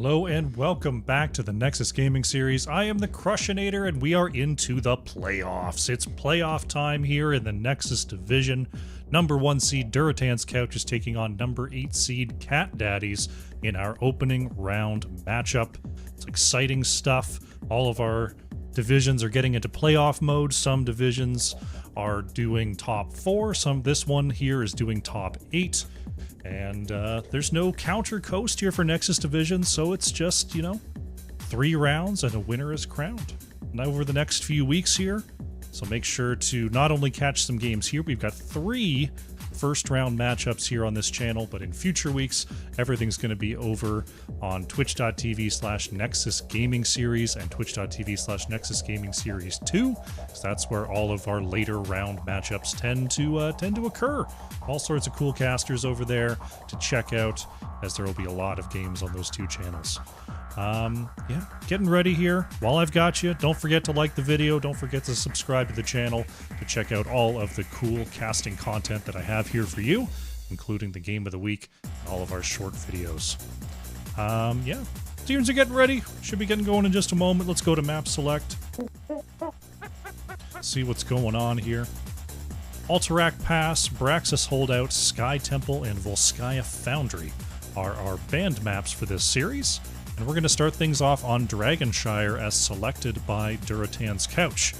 Hello and welcome back to the Nexus Gaming Series. I am the Crushinator and we are into the playoffs. It's playoff time here in the Nexus division. Number 1 seed Durotan's Couch is taking on number 8 seed Daddies in our opening round matchup. It's exciting stuff. All of our divisions are getting into playoff mode. Some divisions are doing top 4. This one here is doing top 8. And there's no counter coast here for Nexus Division, so it's just, 3 rounds and a winner is crowned. And over the next few weeks here, so make sure to not only catch some games here, we've got 3 first-round matchups here on this channel, but in future weeks, everything's going to be over on twitch.tv/Nexus Gaming Series and twitch.tv/Nexus Gaming Series 2, because that's where all of our later round matchups tend to occur. All sorts of cool casters over there to check out, as there will be a lot of games on those 2 channels. Yeah, getting ready here. While I've got you, don't forget to like the video. Don't forget to subscribe to the channel to check out all of the cool casting content that I have here for you, including the game of the week and all of our short videos. Yeah, teams are getting ready. Should be getting going in just a moment. Let's go to map select. See what's going on here. Alterac Pass, Braxis Holdout, Sky Temple, and Volskaya Foundry are our banned maps for this series. And we're going to start things off on Dragonshire as selected by Durotan's Couch.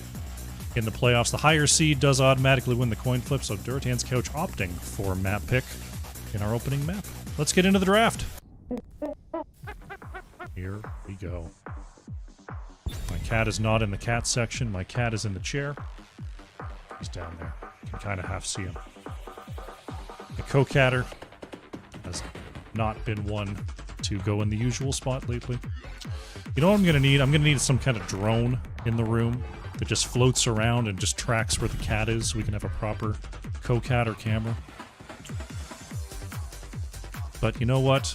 In the playoffs, the higher seed does automatically win the coin flip, so Durotan's Couch opting for map pick in our opening map. Let's get into the draft. Here we go. My cat is not in the cat section. My cat is in the chair. He's down there. You can kind of half see him. The co-catter has not been one to go in the usual spot lately. You know what I'm going to need? I'm going to need some kind of drone in the room that just floats around and just tracks where the cat is so we can have a proper co-catter camera. But you know what?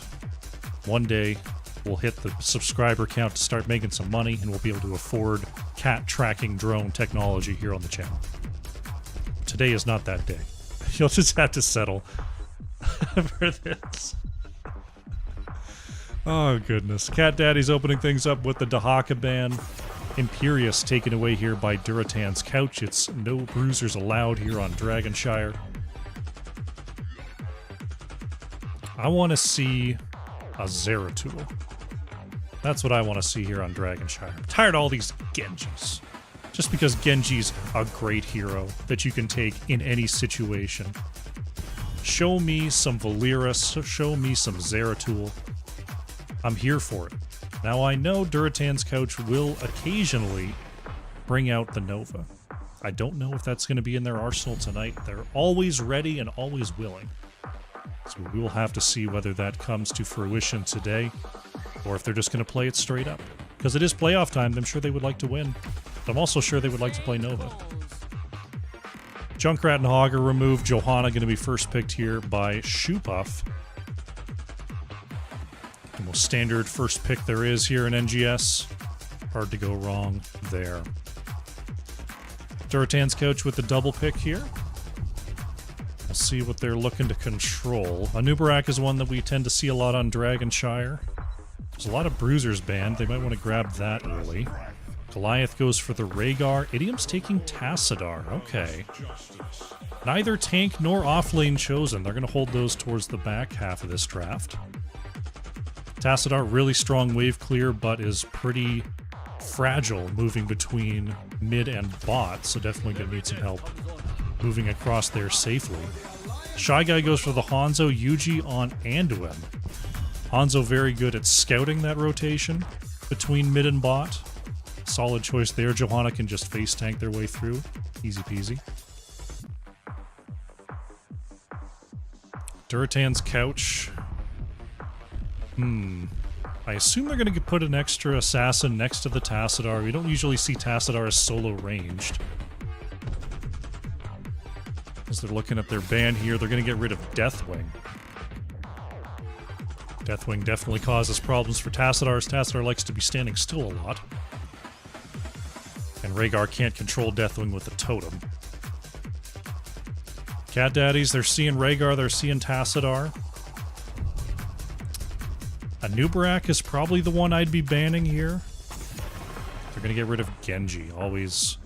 One day we'll hit the subscriber count to start making some money and we'll be able to afford cat tracking drone technology here on the channel. Today is not that day. You'll just have to settle for this. Oh, goodness. Cat Daddy's opening things up with the Dahaka ban. Imperious taken away here by Durotan's Couch. It's no bruisers allowed here on Dragonshire. I want to see a Zeratul. That's what I want to see here on Dragonshire. I'm tired of all these Genjis. Just because Genji's a great hero that you can take in any situation. Show me some Valera, show me some Zeratul. I'm here for it. Now I know Durotan's Couch will occasionally bring out the Nova. I don't know if that's going to be in their arsenal tonight. They're always ready and always willing. So we will have to see whether that comes to fruition today, or if they're just going to play it straight up. Because it is playoff time, I'm sure they would like to win. But I'm also sure they would like to play Nova. Junkrat and Hog are removed. Johanna going to be first picked here by Shoepuff. The most standard first pick there is here in NGS. Hard to go wrong there. Durotan's Couch with the double pick here. We'll see what they're looking to control. Anubarak is one that we tend to see a lot on Dragonshire. There's a lot of bruisers banned. They might want to grab that early. Goliath goes for the Rhaegar. Idiom's taking Tassadar. Okay. Neither tank nor offlane chosen. They're going to hold those towards the back half of this draft. Tassadar, really strong wave clear, but is pretty fragile moving between mid and bot, so definitely going to need some help moving across there safely. Shy Guy goes for the Hanzo, Yuji on Anduin. Hanzo very good at scouting that rotation between mid and bot. Solid choice there. Johanna can just face tank their way through. Easy peasy. Durotan's Couch. I assume they're going to put an extra assassin next to the Tassadar. We don't usually see Tassadar as solo ranged. As they're looking at their ban here, they're going to get rid of Deathwing. Deathwing definitely causes problems for Tassadar, as Tassadar likes to be standing still a lot. And Rhaegar can't control Deathwing with a totem. Cat Daddies, they're seeing Rhaegar, they're seeing Tassadar. Anubarak is probably the one I'd be banning here. They're going to get rid of Genji. Always...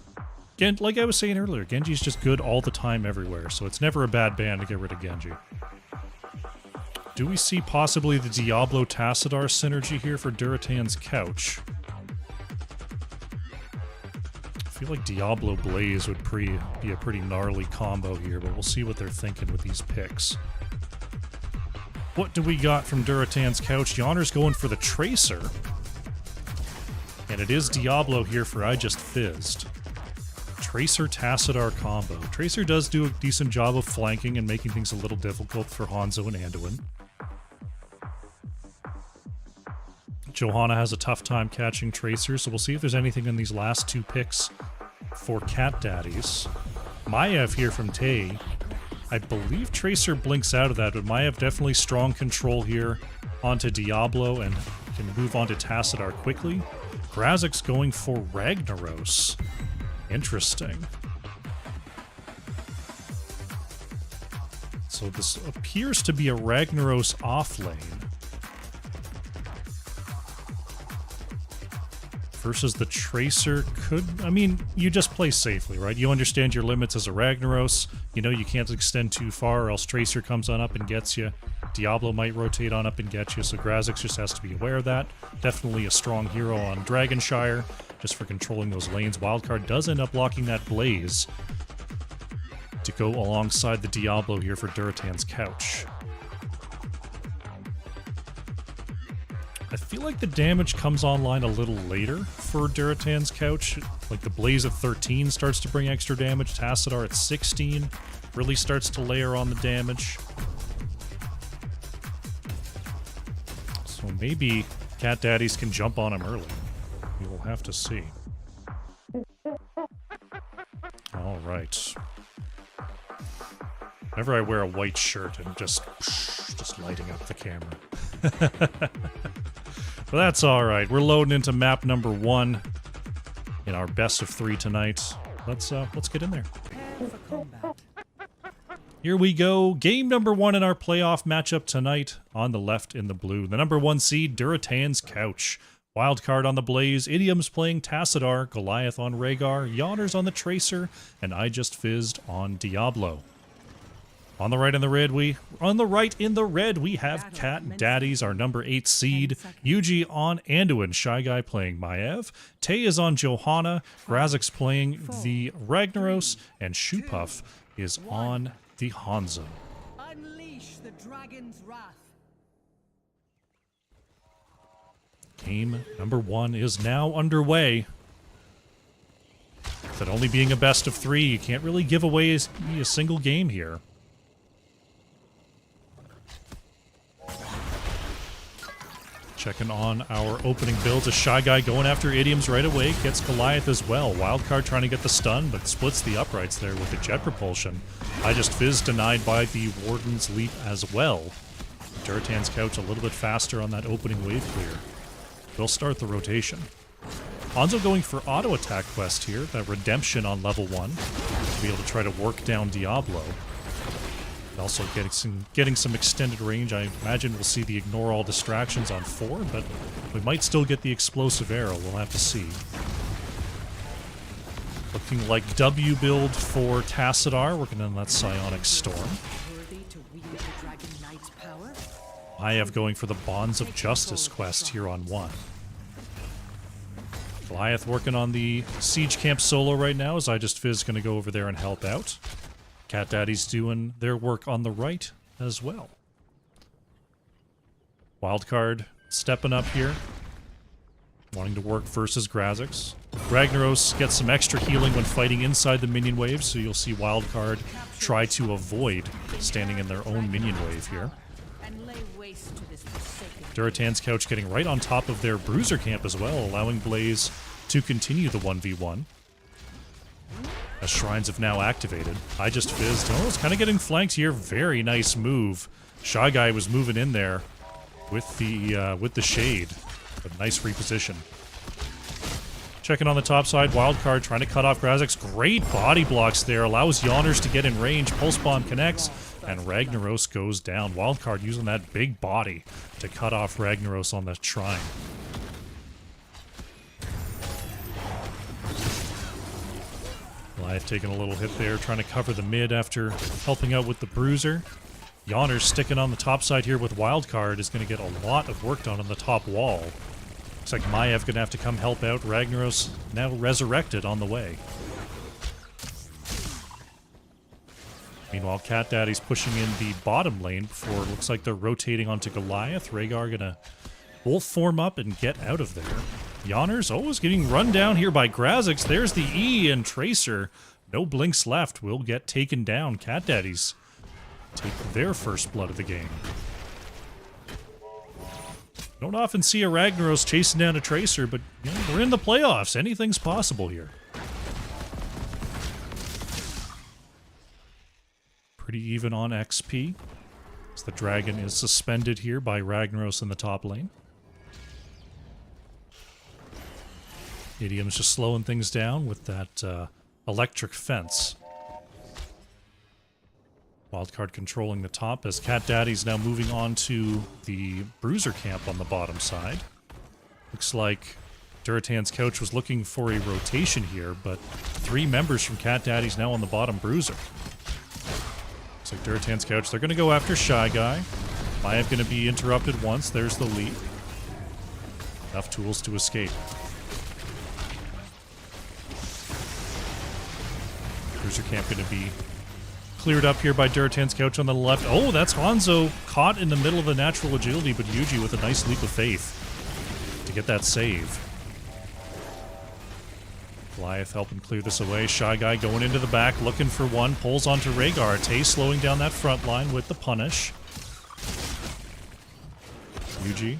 like I was saying earlier, Genji's just good all the time everywhere, so it's never a bad ban to get rid of Genji. Do we see possibly the Diablo Tassadar synergy here for Durotan's couch? I feel like Diablo Blaze would be a pretty gnarly combo here, but we'll see what they're thinking with these picks. What do we got from Durotan's couch? Yawner's going for the Tracer. And it is Diablo here for I Just Fizzed. Tracer Tassadar combo. Tracer does do a decent job of flanking and making things a little difficult for Hanzo and Anduin. Johanna has a tough time catching Tracer, so we'll see if there's anything in these last two picks for Cat Daddies. Maiev here from Tay. I believe Tracer blinks out of that, but Maiev definitely strong control here onto Diablo and can move on to Tassadar quickly. Grazik's going for Ragnaros. Interesting. So this appears to be a Ragnaros off lane. Versus the Tracer could... I mean, you just play safely, right? You understand your limits as a Ragnaros. You know you can't extend too far or else Tracer comes on up and gets you. Diablo might rotate on up and get you, so Grazix just has to be aware of that. Definitely a strong hero on Dragonshire, just for controlling those lanes. Wildcard does end up blocking that Blaze to go alongside the Diablo here for Durotan's couch. I feel like the damage comes online a little later for Durotan's couch. Like the Blaze at 13 starts to bring extra damage. Tassadar at 16 really starts to layer on the damage. So maybe Cat Daddies can jump on him early. We will have to see. Alright. Whenever I wear a white shirt, I'm just lighting up the camera. But that's alright. We're loading into map number 1 in our best of 3 tonight. Let's get in there. Here we go. Game number 1 in our playoff matchup tonight. On the left in the blue, the number 1 seed, Durotan's couch. Wildcard on the Blaze, Idiom's playing Tassadar, Goliath on Rhaegar, Yawner's on the Tracer, and I Just Fizzed on Diablo. On the right in the red, we have Cat Daddies, our number 8 seed. Yuji on Anduin, Shy Guy playing Maiev. Tay is on Johanna. Grazik's playing the Ragnaros, and Shoepuff is on the Hanzo. Unleash the dragon's wrath. Game number 1 is now underway. With it only being a best of 3, you can't really give away a single game here. Checking on our opening builds. A Shy Guy going after Idioms right away. Gets Goliath as well. Wildcard trying to get the stun, but splits the uprights there with the jet propulsion. I Just Fizz denied by the Warden's Leap as well. Durotan's couch a little bit faster on that opening wave clear. They'll start the rotation. Hanzo going for auto attack quest here. That redemption on level 1. To be able to try to work down Diablo. Also getting some extended range. I imagine we'll see the ignore all distractions on 4, but we might still get the explosive arrow. We'll have to see. Looking like W build for Tassadar, working on that Psionic Storm. I have going for the Bonds of Justice quest here on 1. Goliath working on the Siege Camp solo right now, as I Just Fizz going to go over there and help out. Cat Daddy's doing their work on the right as well. Wildcard stepping up here. Wanting to work versus Grazix. Ragnaros gets some extra healing when fighting inside the minion wave, so you'll see Wildcard try to avoid standing in their own minion wave here. Durotan's couch getting right on top of their Bruiser camp as well, allowing Blaze to continue the 1v1. As shrines have now activated. I Just Fizzed. Oh, it's kind of getting flanked here. Very nice move. Shy Guy was moving in there with the shade. A nice reposition. Checking on the top side. Wildcard trying to cut off Grazix. Great body blocks there. Allows Yawners to get in range. Pulse Bomb connects. And Ragnaros goes down. Wildcard using that big body to cut off Ragnaros on the shrine. Goliath taking a little hit there, trying to cover the mid after helping out with the bruiser. Yawner's sticking on the top side here with Wildcard is going to get a lot of work done on the top wall. Looks like Maiev going to have to come help out. Ragnaros now resurrected on the way. Meanwhile, Cat Daddy's pushing in the bottom lane before it looks like they're rotating onto Goliath. Rhaegar gonna wolf form up and get out of there. Yawner's always getting run down here by Grazix. There's the E, and Tracer, no blinks left, will get taken down. Cat Daddies take their first blood of the game. Don't often see a Ragnaros chasing down a Tracer, but you know, we're in the playoffs. Anything's possible here. Pretty even on XP, as the dragon is suspended here by Ragnaros in the top lane. Idiom's just slowing things down with that electric fence. Wildcard controlling the top as Cat Daddy's now moving on to the bruiser camp on the bottom side. Looks like Durotan's couch was looking for a rotation here, but 3 members from Cat Daddy's now on the bottom bruiser. Looks like Durotan's couch, they're going to go after Shy Guy. Maiev going to be interrupted once. There's the leap. Enough tools to escape. Bruiser camp going to be cleared up here by Durotan's couch on the left. Oh, that's Hanzo caught in the middle of the natural agility, but Yuji with a nice leap of faith to get that save. Goliath helping clear this away. Shy Guy going into the back, looking for one. Pulls onto Rhaegar. Tay slowing down that front line with the punish. Yuji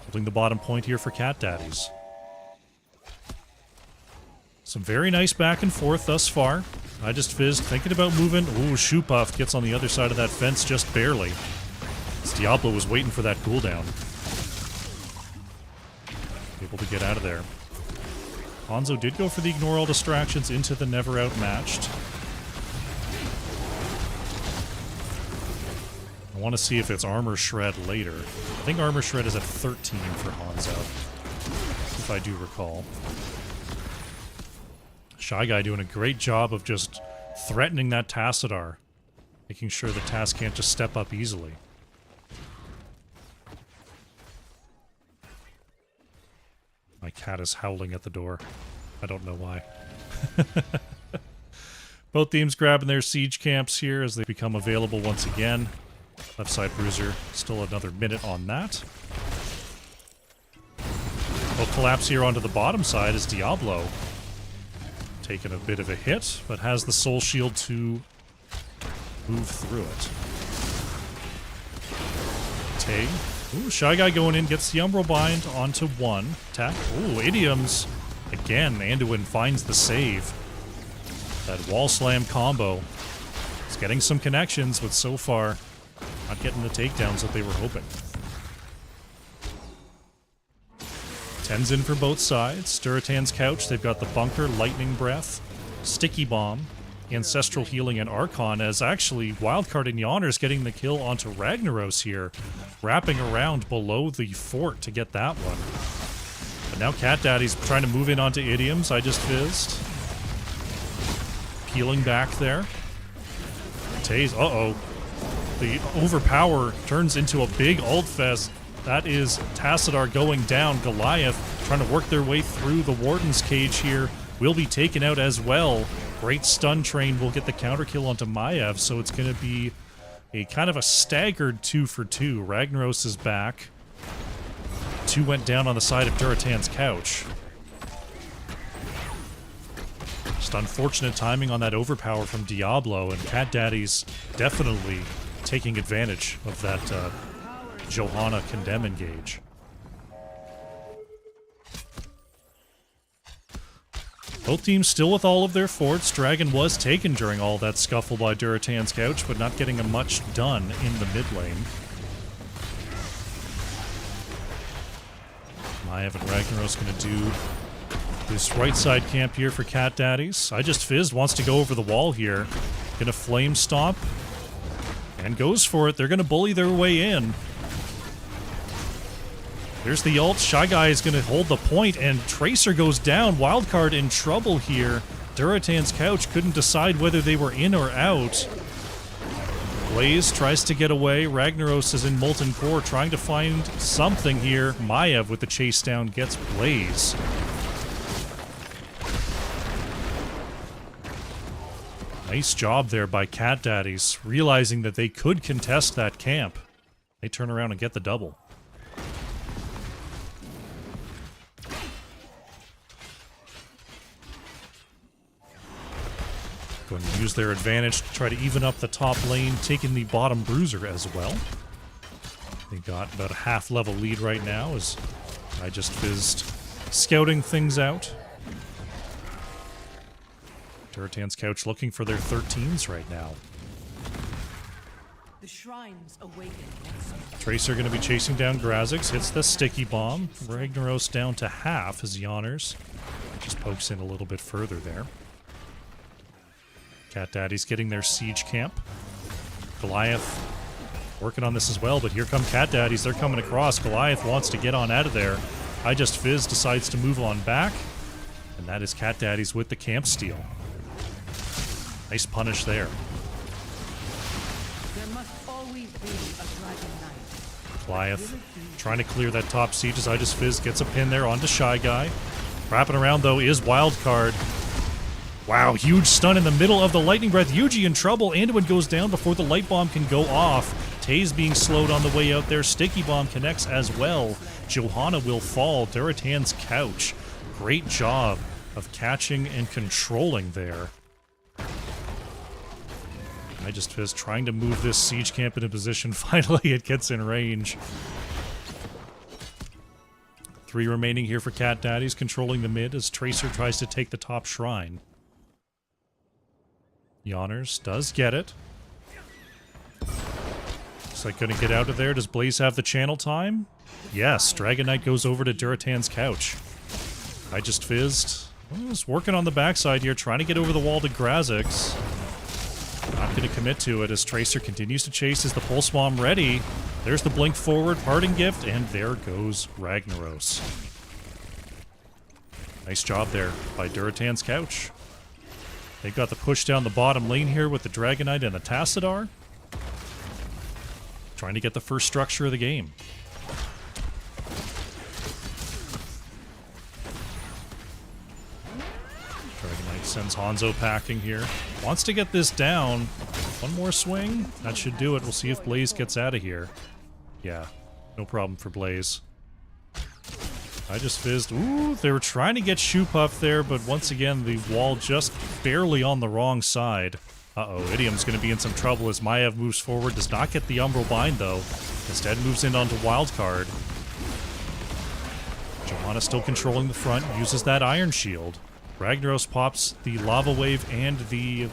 holding the bottom point here for Cat Daddies. Some very nice back and forth thus far. I just fizzed, thinking about moving. Ooh, Shoe Puff gets on the other side of that fence just barely. This Diablo was waiting for that cooldown. Able to get out of there. Hanzo did go for the ignore all distractions into the never outmatched. I want to see if it's armor shred later. I think armor shred is at 13 for Hanzo, if I do recall. Shy Guy doing a great job of just threatening that Tassadar, making sure the Tass can't just step up easily. My cat is howling at the door. I don't know why. Both teams grabbing their siege camps here as they become available once again. Left side bruiser, still another minute on that. We'll collapse here onto the bottom side as Diablo taking a bit of a hit, but has the soul shield to move through it. Tay. Ooh, Shy Guy going in, gets the Umbral Bind onto one. Attack. Ooh, Idioms. Again, Anduin finds the save. That wall slam combo. It's getting some connections, but so far, not getting the takedowns that they were hoping. 10's in for both sides. Durotan's couch, they've got the bunker, lightning breath, sticky bomb, ancestral healing, and Archon, as actually Wildcard and Yawner's getting the kill onto Ragnaros here, wrapping around below the fort to get that one. But now Cat Daddy's trying to move in onto Idioms. I just fizzed. Peeling back there. Taze, uh-oh. The overpower turns into a big ult fest. That is Tassadar going down. Goliath trying to work their way through the Warden's cage here. Will be taken out as well. Great stun train will get the counter kill onto Maiev, so it's going to be a kind of a staggered 2 for 2. Ragnaros is back. 2 went down on the side of Durotan's couch. Just unfortunate timing on that overpower from Diablo, and Cat Daddy's definitely taking advantage of that Johanna Condemn engage. Both teams still with all of their forts. Dragon was taken during all that scuffle by Durotan's couch, but not getting much done in the mid lane. Maiev and Ragnaros going to do this right side camp here for Cat Daddies. I just fizzed, wants to go over the wall here. Gonna flame stomp. And goes for it. They're going to bully their way in. There's the ult. Shy Guy is going to hold the point, and Tracer goes down. Wildcard in trouble here. Durotan's Couch couldn't decide whether they were in or out. Blaze tries to get away. Ragnaros is in Molten Core trying to find something here. Maiev with the chase down gets Blaze. Nice job there by Cat Daddies, realizing that they could contest that camp. They turn around and get the double. Going to use their advantage to try to even up the top lane, taking the bottom bruiser as well. They got about a half-level lead right now as I just fizzed scouting things out. Durotan's Couch looking for their 13s right now. The shrines awaken. Tracer going to be chasing down Grazix, hits the sticky bomb. Ragnaros down to half as Yoners just pokes in a little bit further there. Cat Daddy's getting their siege camp. Goliath working on this as well, but here come Cat Daddies. They're coming across. Goliath wants to get on out of there. I Just Fizz decides to move on back, and that is Cat Daddies with the camp steal. Nice punish there. There must always be a dragon knight. Goliath trying to clear that top siege as I Just Fizz gets a pin there onto Shy Guy. Wrapping around, though, is Wildcard. Wow, huge stun in the middle of the Lightning Breath. Yuji in trouble. Anduin goes down before the Light Bomb can go off. Tay's being slowed on the way out there. Sticky Bomb connects as well. Johanna will fall. Durotan's Couch. Great job of catching and controlling there. I Just Fizz trying to move this siege camp into position. Finally, it gets in range. 3 remaining here for Cat Daddies, controlling the mid as Tracer tries to take the top shrine. Yoners does get it. Looks like gonna get out of there. Does Blaze have the channel time? Yes, Dragon Knight goes over to Durotan's Couch. I Just Fizzed. He's working on the backside here, trying to get over the wall to Grazix. Not going to commit to it as Tracer continues to chase. Is the Pulse Bomb ready? There's the blink forward, parting gift, and there goes Ragnaros. Nice job there by Durotan's Couch. They got the push down the bottom lane here with the Dragonite and the Tassadar. Trying to get the first structure of the game. Dragonite sends Hanzo packing here. Wants to get this down. One more swing. That should do it. We'll see if Blaze gets out of here. Yeah, no problem for Blaze. I Just Fizzed. Ooh, they were trying to get Shoe Puff there, but once again, the wall just barely on the wrong side. Uh-oh, Idiom's going to be in some trouble as Maiev moves forward. Does not get the Umbral Bind, though. Instead moves in onto Wildcard. Johanna still controlling the front, uses that Iron Shield. Ragnaros pops the Lava Wave and the...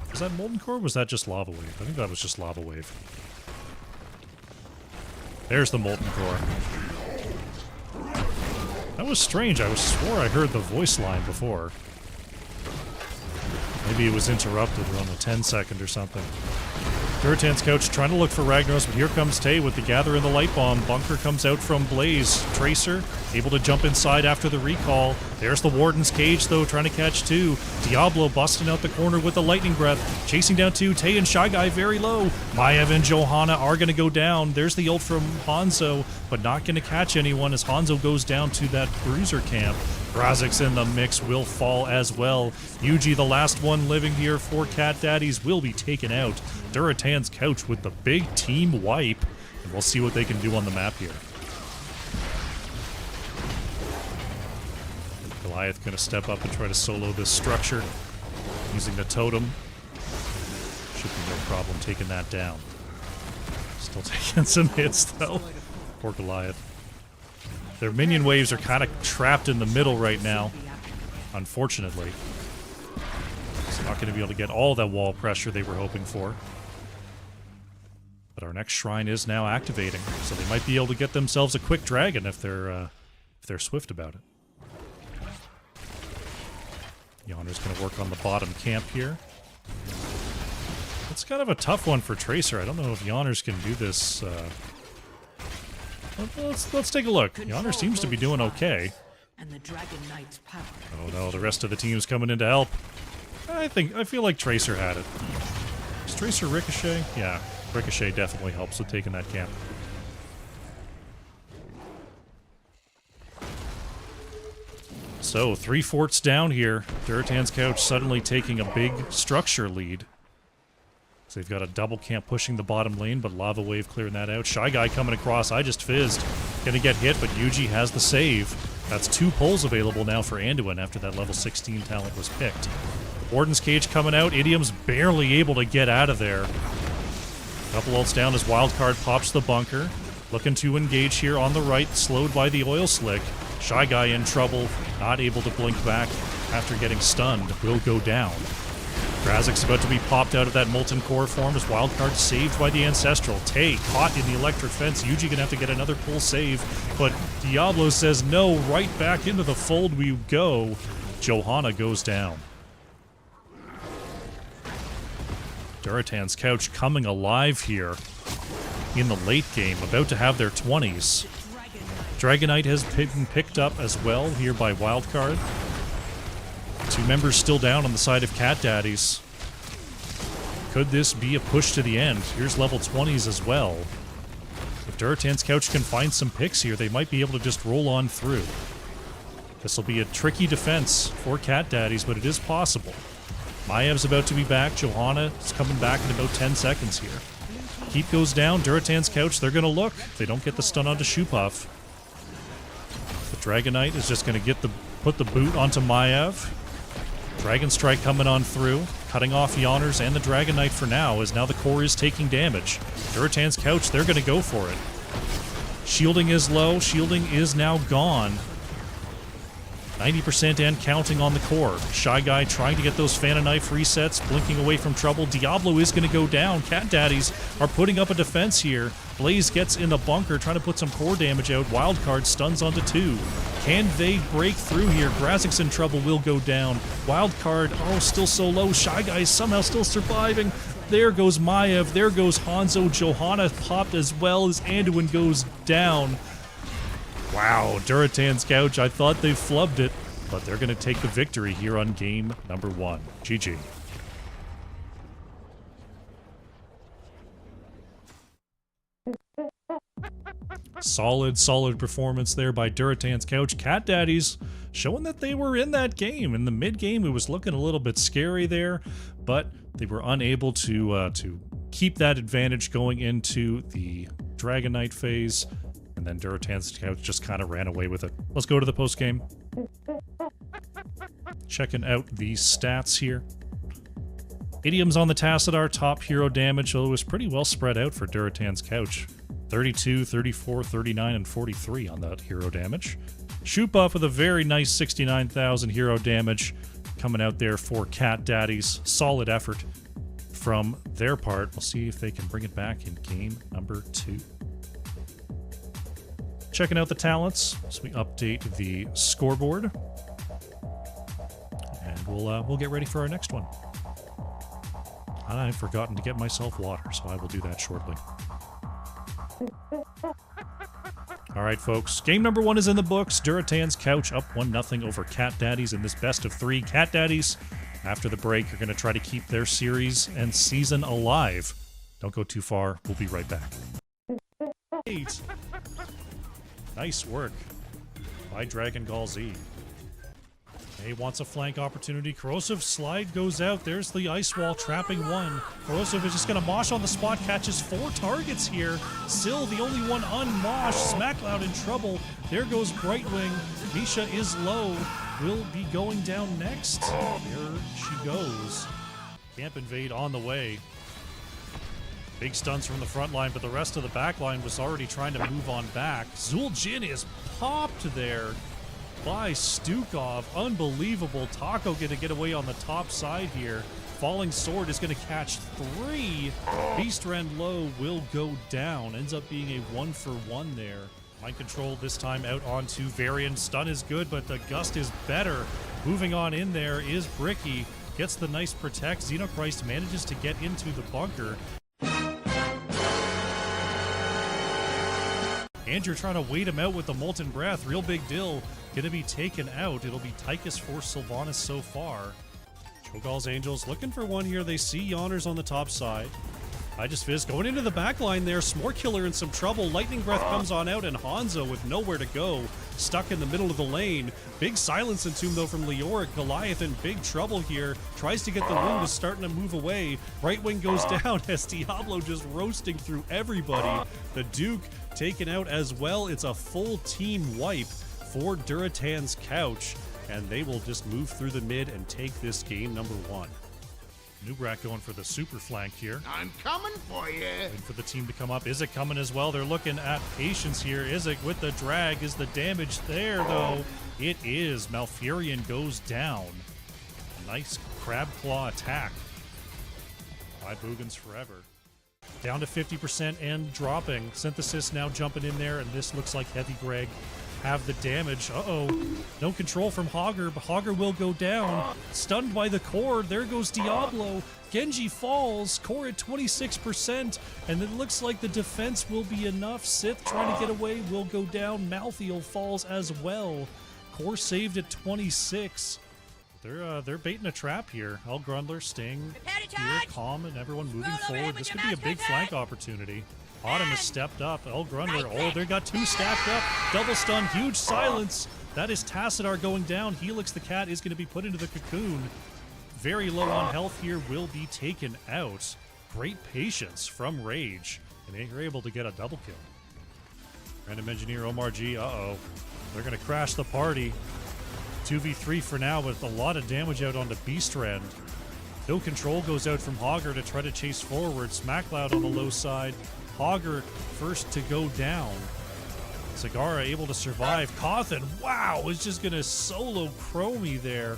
Was that Molten Core or was that just Lava Wave? I think that was just Lava Wave. There's the Molten Core. That was strange. I swore I heard the voice line before. Maybe it was interrupted on the 10-second or something. Durotan's Couch trying to look for Ragnaros, but here comes Tay with the Gather and the Light Bomb. Bunker comes out from Blaze. Tracer able to jump inside after the recall. There's the Warden's Cage, though, trying to catch 2. Diablo busting out the corner with the Lightning Breath. Chasing down 2. Tay and Shy Guy very low. Maiev and Johanna are going to go down. There's the ult from Hanzo, but not going to catch anyone as Hanzo goes down to that bruiser camp. Grazix in the mix will fall as well. Yuji, the last one living here for Cat Daddies, will be taken out. Durotan's Couch with the big team wipe. And we'll see what they can do on the map here. Goliath going to step up and try to solo this structure using the totem. Should be no problem taking that down. Still taking some hits, though. Poor Goliath. Their minion waves are kind of trapped in the middle right now, unfortunately. It's not going to be able to get all that wall pressure they were hoping for. But our next shrine is now activating, so they might be able to get themselves a quick dragon if they're swift about it. Yonder's going to work on the bottom camp here. It's kind of a tough one for Tracer. I don't know if Yonners can do this. Let's take a look. Yonner seems to be doing okay. And the Dragon Knight's power. Oh no, the rest of the team's coming in to help. I feel like Tracer had it. Is Tracer Ricochet? Yeah, Ricochet definitely helps with taking that camp. So, 3 forts down here. Durotan's Couch suddenly taking a big structure lead. So they've got a double camp pushing the bottom lane, but Lava Wave clearing that out. Shy Guy coming across. I just fizzed. Gonna get hit, but Yuji has the save. That's 2 pulls available now for Anduin after that level 16 talent was picked. Warden's Cage coming out. Idiom's barely able to get out of there. Couple ults down as Wildcard pops the bunker. Looking to engage here on the right, slowed by the Oil Slick. Shy Guy in trouble, not able to blink back after getting stunned. Will go down. Grazik's about to be popped out of that Molten Core form as Wildcard saved by the Ancestral. Tay caught in the electric fence. Yuji gonna have to get another pull save, but Diablo says no, right back into the fold we go. Johanna goes down. Durotan's Couch coming alive here in the late game, about to have their 20s. Dragonite has been picked up as well here by Wildcard. 2 members still down on the side of Cat Daddies. Could this be a push to the end? Here's level 20s as well. If Durotan's Couch can find some picks here, they might be able to just roll on through. This will be a tricky defense for Cat Daddies, but it is possible. Maev's about to be back. Johanna is coming back in about 10 seconds here. Keep goes down. Durotan's Couch, they're going to look. They don't get the stun onto Shoepuff. The Dragonite is just going to put the boot onto Maev. Dragon Strike coming on through, cutting off Yonners and the Dragonite for now, as now the core is taking damage. Durotan's Couch, they're going to go for it. Shielding is low. Shielding is now gone. 90% and counting on the core. Shy Guy trying to get those Fana Knife resets, blinking away from trouble. Diablo is going to go down. Cat Daddies are putting up a defense here. Blaze gets in the bunker, trying to put some core damage out. Wildcard stuns onto 2. Can they break through here? Grazik's in trouble, will go down. Wildcard, oh, still so low. Shy Guy is somehow still surviving. There goes Maev. There goes Hanzo. Johanna popped as well as Anduin goes down. Wow, Durotan's Couch, I thought they flubbed it, but they're going to take the victory here on game number 1. GG. Solid performance there by Durotan's Couch. Cat Daddies showing that they were in that game. In the mid-game, it was looking a little bit scary there, but they were unable to keep that advantage going into the Dragonite phase. And then Durotan's Couch just kind of ran away with it. Let's go to the post-game. Checking out the stats here. Idiom's on the Tassadar, top hero damage, although it was pretty well spread out for Durotan's Couch. 32, 34, 39, and 43 on that hero damage. Shoepuff with a very nice 69,000 hero damage coming out there for Cat Daddies. Solid effort from their part. We'll see if they can bring it back in game number 2. Checking out the talents as we update the scoreboard, and we'll get ready for our next one. I've forgotten to get myself water, so I will do that shortly. All right, folks. Game number 1 is in the books. Durotan's Couch up 1-0 over Cat Daddies in this best of 3. Cat Daddies, after the break, are going to try to keep their series and season alive. Don't go too far. We'll be right back. 8. Nice work by Dragon Gall Z. He wants a flank opportunity. Corrosive slide goes out. There's the ice wall trapping 1. Corrosive is just going to mosh on the spot. Catches 4 targets here. Still the only one unmoshed. Smackloud in trouble. There goes Brightwing. Misha is low. Will be going down next. There she goes. Camp Invade on the way. Big stuns from the front line, but the rest of the back line was already trying to move on back. Zul'jin is popped there by Stukov. Unbelievable. Taco going to get away on the top side here. Falling Sword is going to catch 3. Beast Rend low will go down. Ends up being a 1-for-1 there. Mind Control this time out onto Varian. Stun is good, but the Gust is better. Moving on in there is Bricky. gets the nice protect. Xenochrist manages to get into the bunker. Andrew trying to wait him out with the Molten Breath. Real big deal. Gonna be taken out. It'll be Tychus for Sylvanas so far. Cho'Gall's Angels looking for one here. They see Yawner's on the top side. Fizz going into the back line there. Smorkiller in some trouble. Lightning Breath comes on out, and Hanzo with nowhere to go. Stuck in the middle of the lane. Big silence entomb though from Leoric. Goliath in big trouble here. Tries to get the wound, is starting to move away. Right wing goes down as Diablo just roasting through everybody. The Duke taken out as well. It's a full team wipe for Durotan's Couch, and they will just move through the mid and take this game number 1. Nubrak going for the super flank here. I'm coming for you. Waiting for the team to come up. Isaac coming as well. They're looking at patience here. Isaac with the drag. Is the damage there, though? It is. Malfurion goes down. A nice crab claw attack by Boogans Forever. Down to 50% and dropping. Synthesis now jumping in there, and this looks like Heavy Greg have the damage. Uh-oh. No control from Hogger, but Hogger will go down. Stunned by the core. There goes Diablo. Genji falls. Core at 26%, and it looks like the defense will be enough. Sith trying to get away will go down. Malthael falls as well. Core saved at 26. They're baiting a trap here. El Grundler, Sting, here, Calm, and everyone moving forward. This could be a big flank opportunity. Autumn has stepped up. El Grundler, oh, they got 2 stacked up. Double stun, huge silence. That is Tassadar going down. Helix the cat is going to be put into the cocoon. Very low on health here, will be taken out. Great patience from Rage, and they're able to get a double kill. Random Engineer Omar G, uh-oh. They're going to crash the party. 2v3 for now with a lot of damage out onto Beastrend. No control goes out from Hogger to try to chase forward. Smackloud on the low side. Hogger first to go down. Zagara able to survive. Cawthon, wow, is just going to solo Chromie there.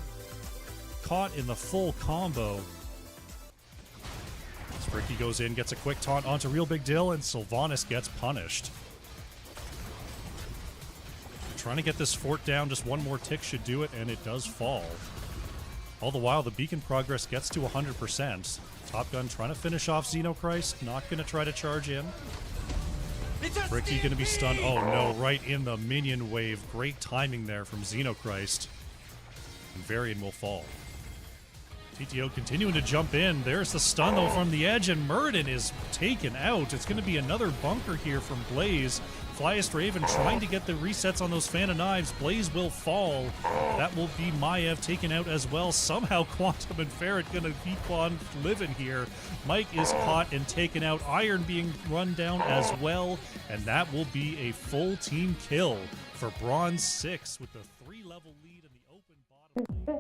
Caught in the full combo. Spricky goes in, gets a quick taunt onto Real Big Dill, and Sylvanas gets punished. Trying to get this fort down, just one more tick should do it, and it does fall. All the while, the beacon progress gets to 100%. Top Gun trying to finish off Xenochrist, not going to try to charge in. Ricky going to be stunned. Oh no, right in the minion wave. Great timing there from Xenochrist. And Varian will fall. TTO continuing to jump in. There's the stun though from the edge, and Muradin is taken out. It's going to be another bunker here from Blaze. Flyest Raven trying to get the resets on those fan of knives. Blaze will fall. That will be Maev taken out as well. Somehow Quantum and Ferret going to keep on living here. Mike is caught and taken out. Iron being run down as well. And that will be a full team kill for Bronze 6 with the 3-level lead in the open bottom lane.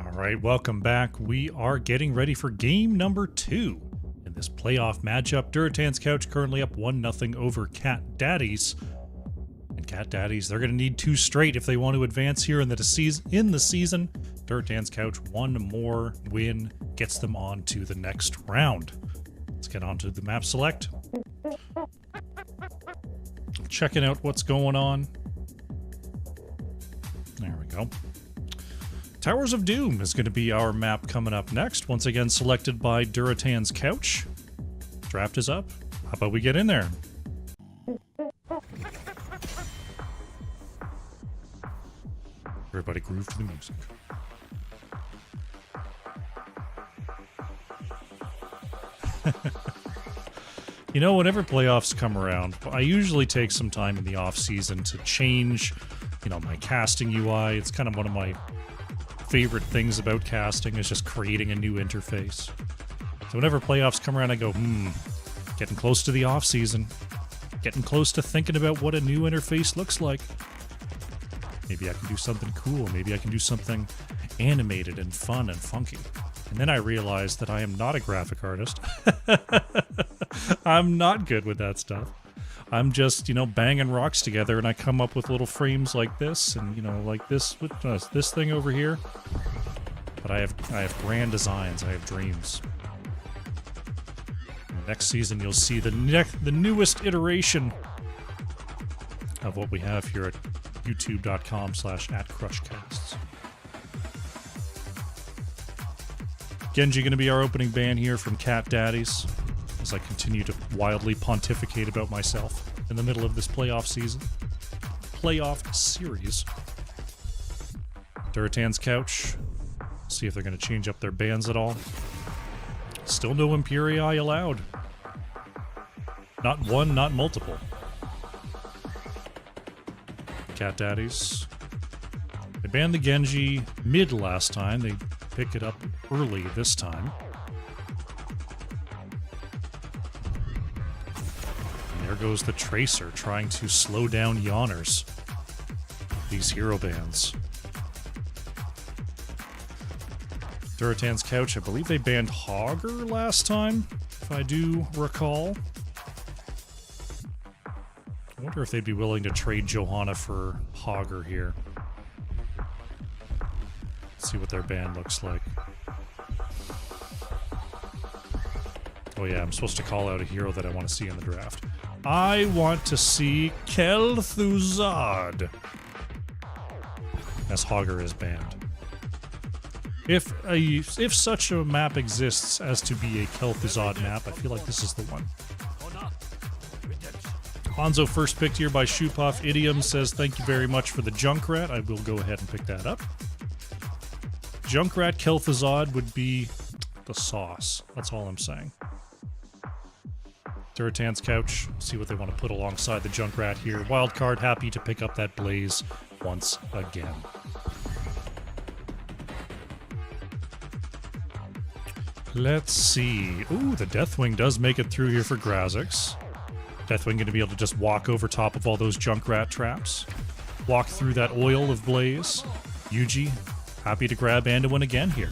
All right, welcome back. We are getting ready for game number 2. In this playoff matchup, Durotan's Couch currently up 1-0 over Cat Daddies. And Cat Daddies, they're going to need 2 straight if they want to advance here in the season. Durotan's Couch, 1 more win gets them on to the next round. Let's get on to the map select. Checking out what's going on. There we go. Towers of Doom is going to be our map coming up next. Once again, selected by Durotan's Couch. Draft is up. How about we get in there? Everybody groove to the music. You know, whenever playoffs come around, I usually take some time in the off season to change, my casting UI. It's kind of one of my favorite things about casting is just creating a new interface. So whenever playoffs come around, I go, getting close to the off season, getting close to thinking about what a new interface looks like. Maybe I can do something cool. Maybe I can do something animated and fun and funky. And then I realized that I am not a graphic artist. I'm not good with that stuff. I'm just, banging rocks together, and I come up with little frames like this, and, like this with this thing over here. But I have grand designs. I have dreams. Next season, you'll see the newest iteration of what we have here at youtube.com/@crushcasts. Genji going to be our opening ban here from Cat Daddies, as I continue to wildly pontificate about myself in the middle of this playoff season. Playoff series. Durotan's couch. See if they're going to change up their bans at all. Still no Imperii allowed. Not one, not multiple. Cat Daddies. They banned the Genji mid last time. They pick it up early this time. And there goes the Tracer trying to slow down yawners. These hero bans. Durotan's couch, I believe they banned Hogger last time, if I do recall. I wonder if they'd be willing to trade Johanna for Hogger here. Let's see what their ban looks like. Oh yeah, I'm supposed to call out a hero that I want to see in the draft. I want to see Kel'Thuzad, as Hogger is banned. If such a map exists as to be a Kel'Thuzad map, I feel like this is the one. Hanzo first picked here by Shoepuff. Idiom says, thank you very much for the Junkrat. I will go ahead and pick that up. Junkrat Kel'Thuzad would be the sauce. That's all I'm saying. Durotan's couch. See what they want to put alongside the Junkrat here. Wildcard happy to pick up that Blaze once again. Let's see. Ooh, the Deathwing does make it through here for Grazix. Deathwing going to be able to just walk over top of all those Junkrat traps. Walk through that oil of Blaze. Yuji, happy to grab Anduin again here.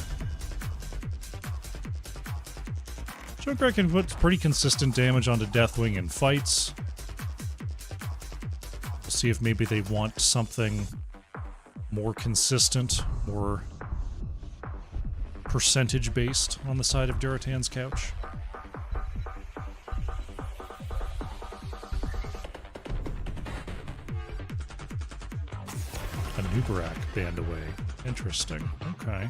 Junkrat can put pretty consistent damage onto Deathwing in fights. We'll see if maybe they want something more consistent, more percentage-based on the side of Durotan's couch. A Nubarak banned away. Interesting. Okay.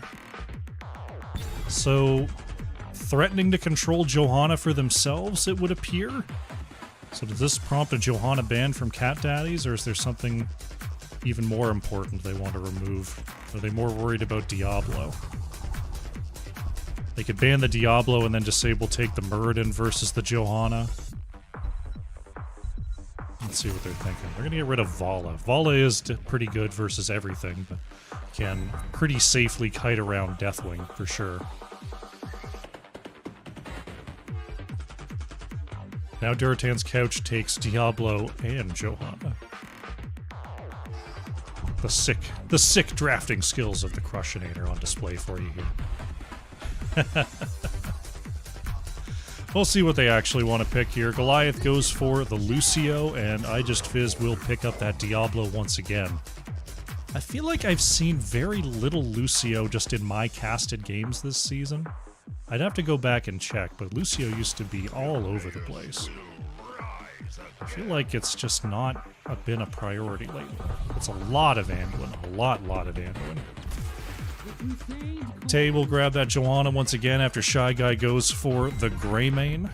So, threatening to control Johanna for themselves, it would appear? So does this prompt a Johanna ban from Cat Daddies, or is there something even more important they want to remove? Are they more worried about Diablo? They could ban the Diablo and then disable take the Muradin versus the Johanna. Let's see what they're thinking. They're going to get rid of Vala. Vala is pretty good versus everything, but can pretty safely kite around Deathwing for sure. Now Durotan's couch takes Diablo and Johanna. The sick drafting skills of the Crushinator on display for you here. We'll see what they actually want to pick here. Goliath goes for the Lucio, and I Just Fizz will pick up that Diablo once again. I feel like I've seen very little Lucio just in my casted games this season. I'd have to go back and check, but Lucio used to be all over the place. I feel like it's just not been a priority lately. It's a lot of Anduin, a lot of Anduin. Tay will grab that Johanna once again after Shy Guy goes for the Greymane.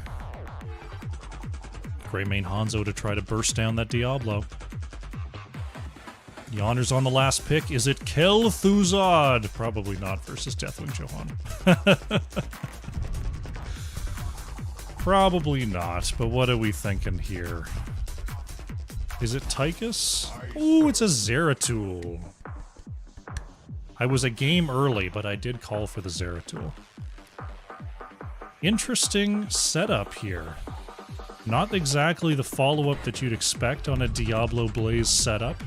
Greymane Hanzo to try to burst down that Diablo. Yawner's on the last pick. Is it Kel'Thuzad? Probably not versus Deathwing Johanna. Probably not, but what are we thinking here? Is it Tychus? Ooh, it's a Zeratul. I was a game early, but I did call for the Zeratul. Interesting setup here. Not exactly the follow-up that you'd expect on a Diablo Blaze setup.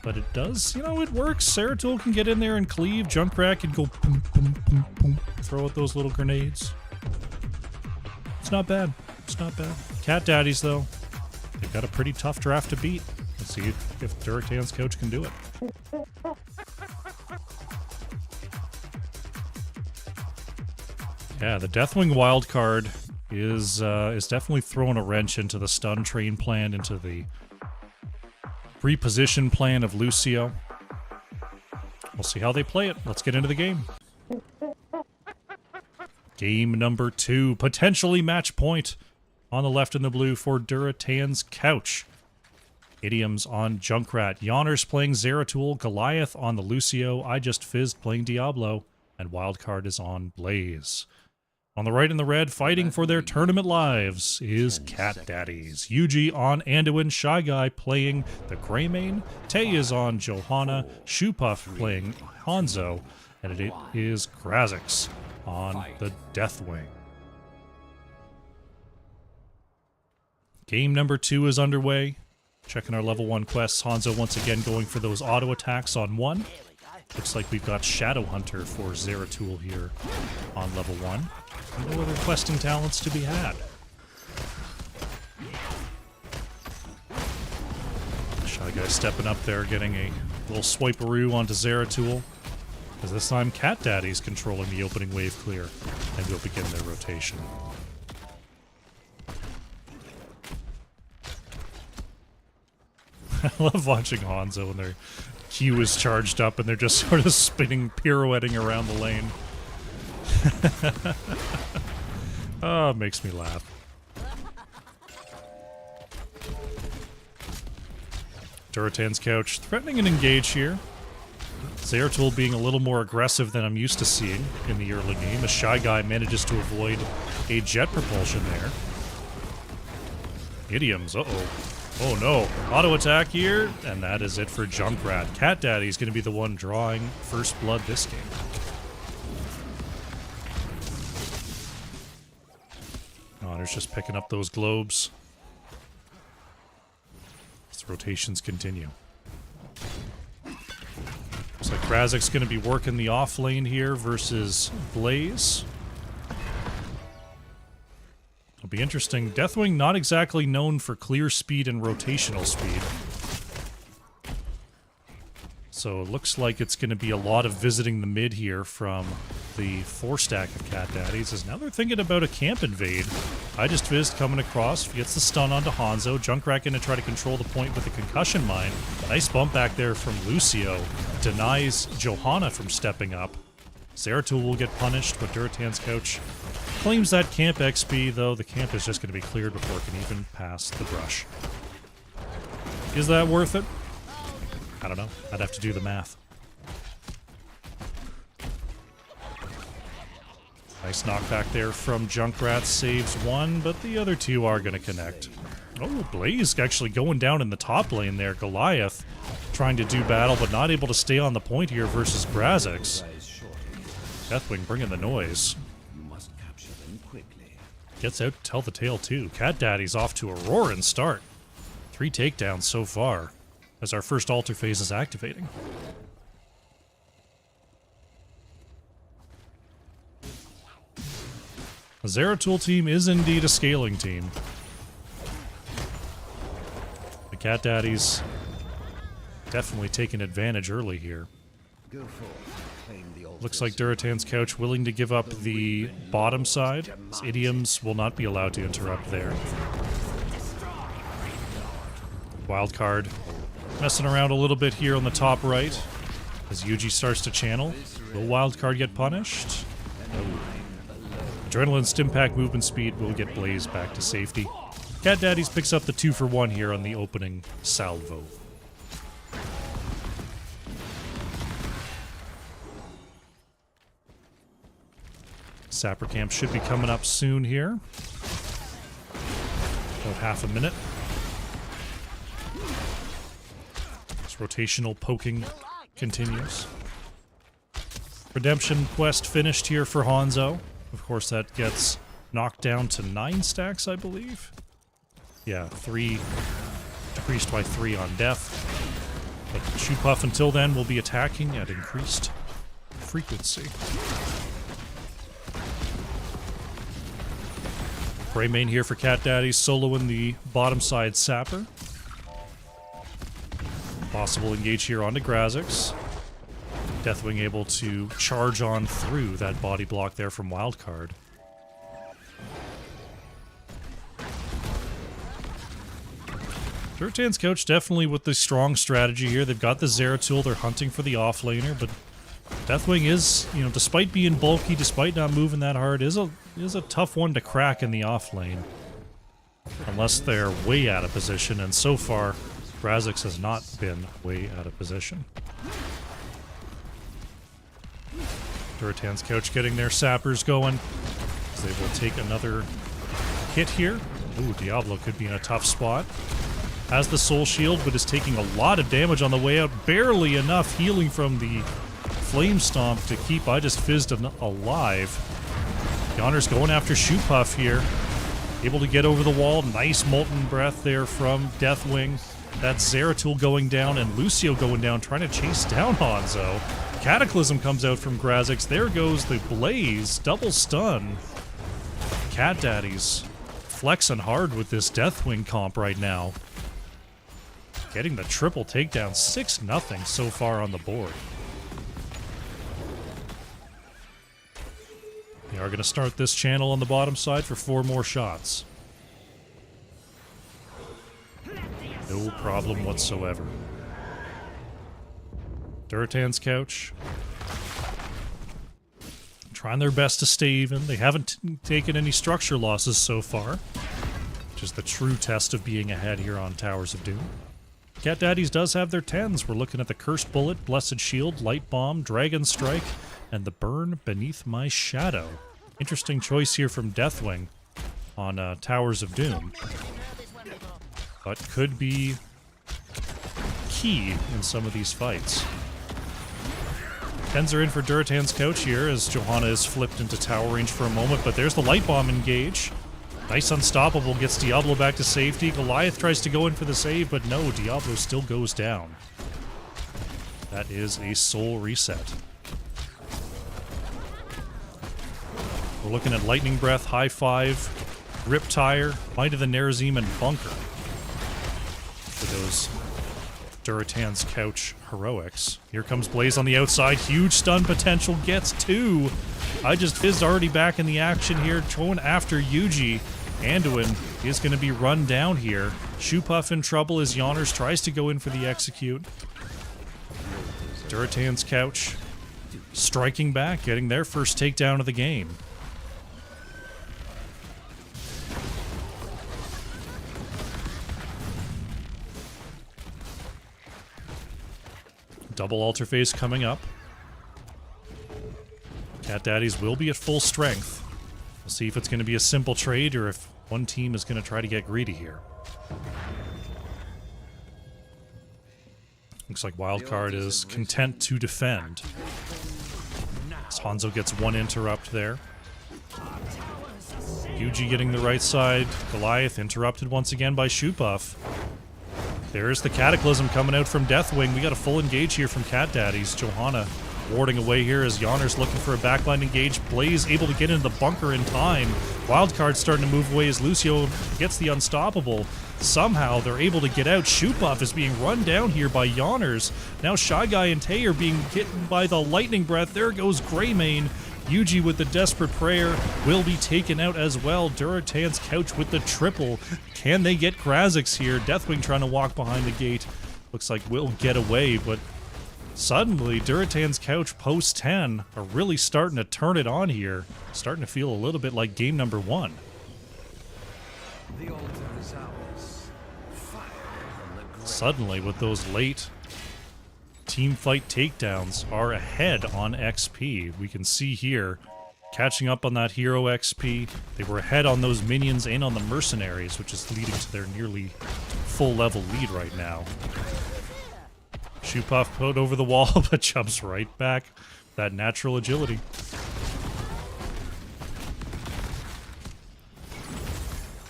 But it does, you know, it works. Zeratul can get in there and cleave. Junkrat can go boom, boom, boom, boom, throw out those little grenades. It's not bad. It's not bad. Cat Daddies, though, they've got a pretty tough draft to beat. Let's see if Durotan's coach can do it. Yeah, the Deathwing wildcard is definitely throwing a wrench into the stun train plan, into the reposition plan of Lucio. We'll see how they play it. Let's get into the game. Game number 2, potentially match point on the left in the blue for Durotan's Couch. Idioms on Junkrat, Yawner's playing Zeratul, Goliath on the Lucio, I Just Fizzed playing Diablo, and Wildcard is on Blaze. On the right in the red, fighting for their tournament lives, is Cat Daddies. Yuji on Anduin, Shy Guy playing the Greymane, Tay is on Johanna, Shoepuff playing Hanzo, and it is Grazix on the Deathwing. Game number 2 is underway. Checking our level 1 quests, Hanzo once again going for those auto attacks on 1. Looks like we've got Shadow Hunter for Zeratul here on level 1. No other questing talents to be had. Shy Guy stepping up there, getting a little swiperoo onto Zeratul. As this time, Cat Daddy's controlling the opening wave clear, and will begin their rotation. I love watching Hanzo when their Q is charged up and they're just sort of spinning, pirouetting around the lane. Oh, it makes me laugh. Durotan's Couch threatening an engage here. Zeratul being a little more aggressive than I'm used to seeing in the early game. A Shy Guy manages to avoid a jet propulsion there. Idioms, uh-oh. Oh no, auto attack here, and that is it for Junkrat. Cat Daddy's going to be the one drawing first blood this game. Honor's just picking up those globes. As rotations continue. Looks like Grazik's going to be working the off lane here versus Blaze. It'll be interesting. Deathwing not exactly known for clear speed and rotational speed. So it looks like it's going to be a lot of visiting the mid here from the 4-stack of Cat Daddies. As now they're thinking about a camp invade. I Just Fizzed coming across, gets the stun onto Hanzo. Junkrat going to try to control the point with a concussion mine. Nice bump back there from Lucio. Denies Johanna from stepping up. Zeratul will get punished, but Durotan's Couch claims that camp XP, though the camp is just going to be cleared before it can even pass the brush. Is that worth it? I don't know. I'd have to do the math. Nice knockback there from Junkrat. Saves one, but the other two are going to connect. Oh, Blaze actually going down in the top lane there. Goliath trying to do battle, but not able to stay on the point here versus Grazix. Deathwing bringing the noise. Gets out to tell the tale too. Cat Daddy's off to a roaring start. 3 takedowns so far as our first altar phase is activating. The Zeratul team is indeed a scaling team. The Cat Daddies definitely taking advantage early here. Looks like Durotan's Couch willing to give up the bottom side. As Idioms will not be allowed to interrupt there. Wildcard messing around a little bit here on the top right. As Yuji starts to channel. Will Wildcard get punished? No. Adrenaline Stimpack movement speed will get Blaze back to safety. Cat Daddies picks up the 2-for-1 here on the opening salvo. Sapper Camp should be coming up soon here. About half a minute. This rotational poking continues. Redemption quest finished here for Hanzo. Of course, that gets knocked down to 9 stacks, I believe. Yeah, 3 decreased by 3 on death. But Shoepuff until then will be attacking at increased frequency. Greymane here for Cat Daddy, soloing the bottom side Sapper. Possible engage here onto Grazix. Deathwing able to charge on through that body block there from Wildcard. Durotan's Couch definitely with the strong strategy here. They've got the Zeratul, they're hunting for the offlaner, but Deathwing is, you know, despite being bulky, despite not moving that hard, is a tough one to crack in the off lane. Unless they're way out of position, and so far, Kha'Zix has not been way out of position. Durotan's Couch getting their sappers going, as they will take another hit here. Ooh, Diablo could be in a tough spot. Has the soul shield, but is taking a lot of damage on the way out. Barely enough healing from the Flame Stomp to keep I Just Fizzed alive. Yonner's going after Shoe Puff here. Able to get over the wall. Nice Molten Breath there from Deathwing. That's Zeratul going down and Lucio going down, trying to chase down Hanzo. Cataclysm comes out from Kha'Zix. There goes the Blaze. Double stun. Cat Daddies flexing hard with this Deathwing comp right now. Getting the triple takedown. 6-0 so far on the board. They are going to start this channel on the bottom side for 4 more shots. No problem whatsoever. Durotan's Couch trying their best to stay even. They haven't taken any structure losses so far, which is the true test of being ahead here on Towers of Doom. Cat Daddies does have their 10s. We're looking at the Cursed Bullet, Blessed Shield, Light Bomb, Dragon Strike, and the Burn Beneath My Shadow. Interesting choice here from Deathwing on Towers of Doom, but could be key in some of these fights. 10s are in for Durotan's Couch here as Johanna is flipped into tower range for a moment, but there's the Light Bomb engage. Nice Unstoppable gets Diablo back to safety. Goliath tries to go in for the save, but no, Diablo still goes down. That is a soul reset. We're looking at Lightning Breath, High Five, Riptire, Might of the Nerazim, and Bunker for those Durotan's Couch heroics. Here comes Blaze on the outside. Huge stun potential, gets 2. I Just Fizzed already back in the action here, going after Yuji. Anduin is going to be run down here. Shoe Puff in trouble as Yonners tries to go in for the execute. Durotan's Couch striking back, getting their first takedown of the game. Double altar phase coming up. Cat Daddies will be at full strength. We'll see if it's going to be a simple trade or if one team is going to try to get greedy here. Looks like Wildcard is content to defend. As Hanzo gets 1 interrupt there. Yuji getting the right side. Goliath interrupted once again by Shoe Puff. There's the Cataclysm coming out from Deathwing. We got a full engage here from Cat Daddies. Johanna warding away here as Yonner's looking for a backline engage. Blaze able to get into the bunker in time. Wildcard starting to move away as Lucio gets the Unstoppable. Somehow they're able to get out. Shoe Puff is being run down here by Yonners. Now Shy Guy and Tay are being hit by the Lightning Breath. There goes Greymane. Yuji with the Desperate Prayer will be taken out as well. Durotan's Couch with the triple. Can they get Kha'Zix here? Deathwing trying to walk behind the gate. Looks like will get away, but suddenly Durotan's Couch post 10 are really starting to turn it on here. Starting to feel a little bit like game number 1. Suddenly with those late team fight takedowns are ahead on XP. We can see here, catching up on that hero XP. They were ahead on those minions and on the mercenaries, which is leading to their nearly full level lead right now. Shoe Puff put over the wall, but jumps right back. That natural agility.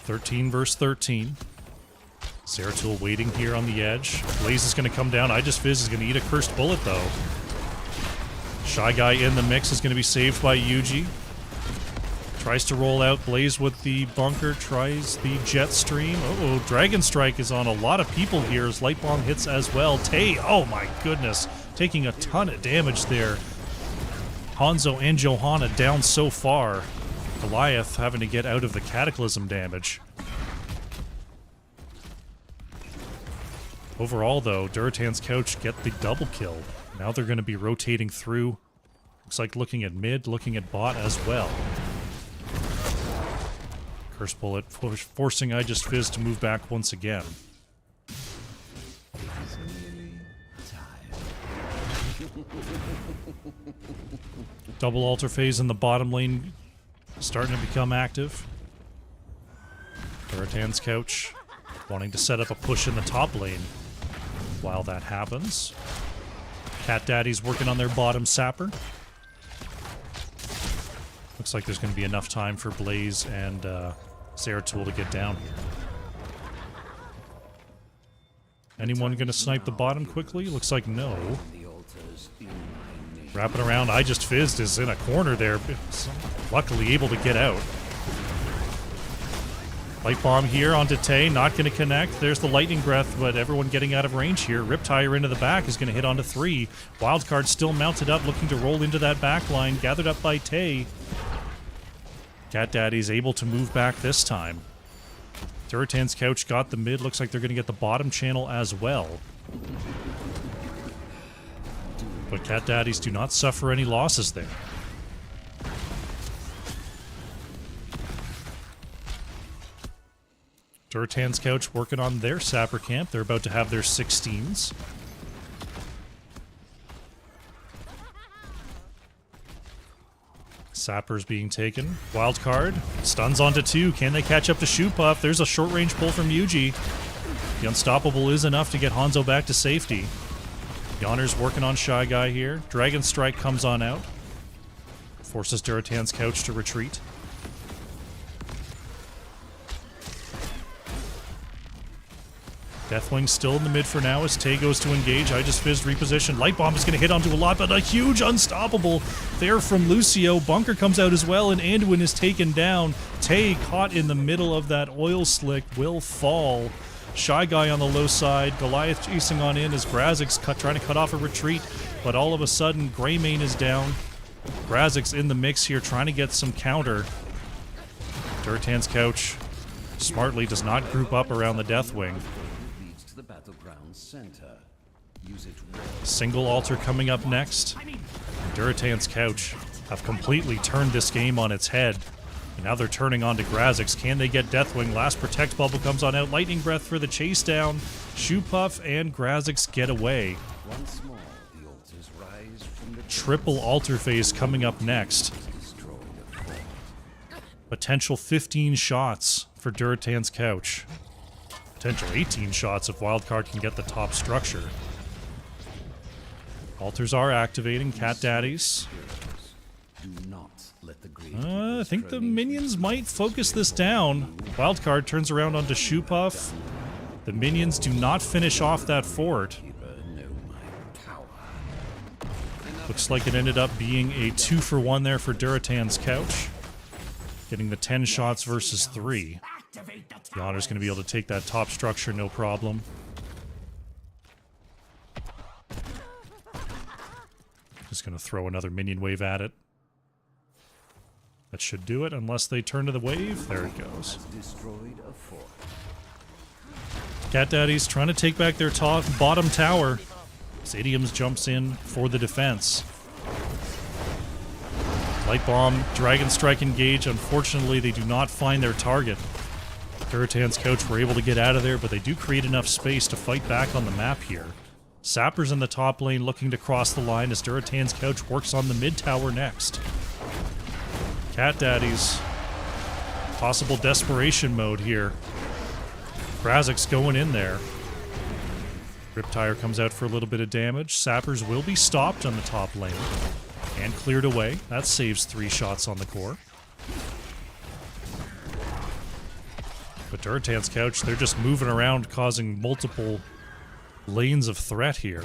(13 versus 13). Zeratul waiting here on the edge. Blaze is going to come down. I Just Fizz is going to eat a Cursed Bullet, though. Shy Guy in the mix is going to be saved by Yuji. Tries to roll out. Blaze with the bunker. Tries the Jet Stream. Uh-oh, Dragon Strike is on a lot of people here as Light Bomb hits as well. Tay, oh my goodness. Taking a ton of damage there. Hanzo and Johanna down so far. Goliath having to get out of the Cataclysm damage. Overall, though, Durotan's Couch get the double kill. Now they're going to be rotating through Looks like looking at mid, looking at bot as well. Curse Bullet forcing I Just Fizz to move back once again. Double altar phase in the bottom lane starting to become active. Durotan's couch wanting to set up a push in the top lane while that happens. Cat Daddies working on their bottom sapper. Looks like there's going to be enough time for Blaze and Zeratul to get down here. Anyone going to snipe the bottom quickly? Looks like no. Wrapping around, I Just Fizzed is in a corner there, luckily able to get out. Light Bomb here onto Tay, not going to connect. There's the Lightning Breath, but everyone getting out of range here. Riptire into the back is going to hit onto 3. Wildcard still mounted up, looking to roll into that back line, gathered up by Tay. Cat Daddy's able to move back this time. Durotan's couch got the mid, looks like they're going to get the bottom channel as well. But Cat Daddies do not suffer any losses there. Durotan's couch working on their sapper camp. They're about to have their 16s. Sappers being taken. Wild card. Stuns onto 2. Can they catch up to Shoe Puff? There's a short range pull from Yuji. The Unstoppable is enough to get Hanzo back to safety. Yawner's working on Shy Guy here. Dragon Strike comes on out. Forces Durotan's couch to retreat. Deathwing still in the mid for now as Tay goes to engage. I Just Fizzed reposition. Light Bomb is going to hit onto a lot, but a huge Unstoppable there from Lucio. Bunker comes out as well, and Anduin is taken down. Tay caught in the middle of that oil slick will fall. Shy Guy on the low side. Goliath chasing on in as Grazix trying to cut off a retreat, but all of a sudden Greymane is down. Grazix in the mix here trying to get some counter. Durotan's couch smartly does not group up around the Deathwing. Single altar coming up next. Durotan's couch have completely turned this game on its head. And now they're turning on to Grazix. Can they get Deathwing? Last Protect Bubble comes on out. Lightning Breath for the chase down. Shoe Puff and Grazix get away. Triple altar phase coming up next. Potential 15 shots for Durotan's couch. Potential 18 shots if Wildcard can get the top structure. Altars are activating. Cat Daddies. I think the minions might focus this down. Wildcard turns around onto Shoe Puff. The minions do not finish off that fort. Looks like it ended up being a 2-for-1 there for Durotan's couch. Getting the 10 shots versus 3. Yawner's going to be able to take that top structure, no problem. Just going to throw another minion wave at it. That should do it, unless they turn to the wave. There it goes. Cat Daddies trying to take back their bottom tower. Zadiums jumps in for the defense. Light Bomb, Dragon Strike engage. Unfortunately, they do not find their target. Durotan's couch were able to get out of there, but they do create enough space to fight back on the map here. Sappers in the top lane looking to cross the line as Durotan's couch works on the mid tower next. Cat Daddies. Possible desperation mode here. Grazix going in there. Riptire comes out for a little bit of damage. Sappers will be stopped on the top lane. And cleared away. That saves 3 shots on the core. But Durotan's couch, they're just moving around, causing multiple lanes of threat here.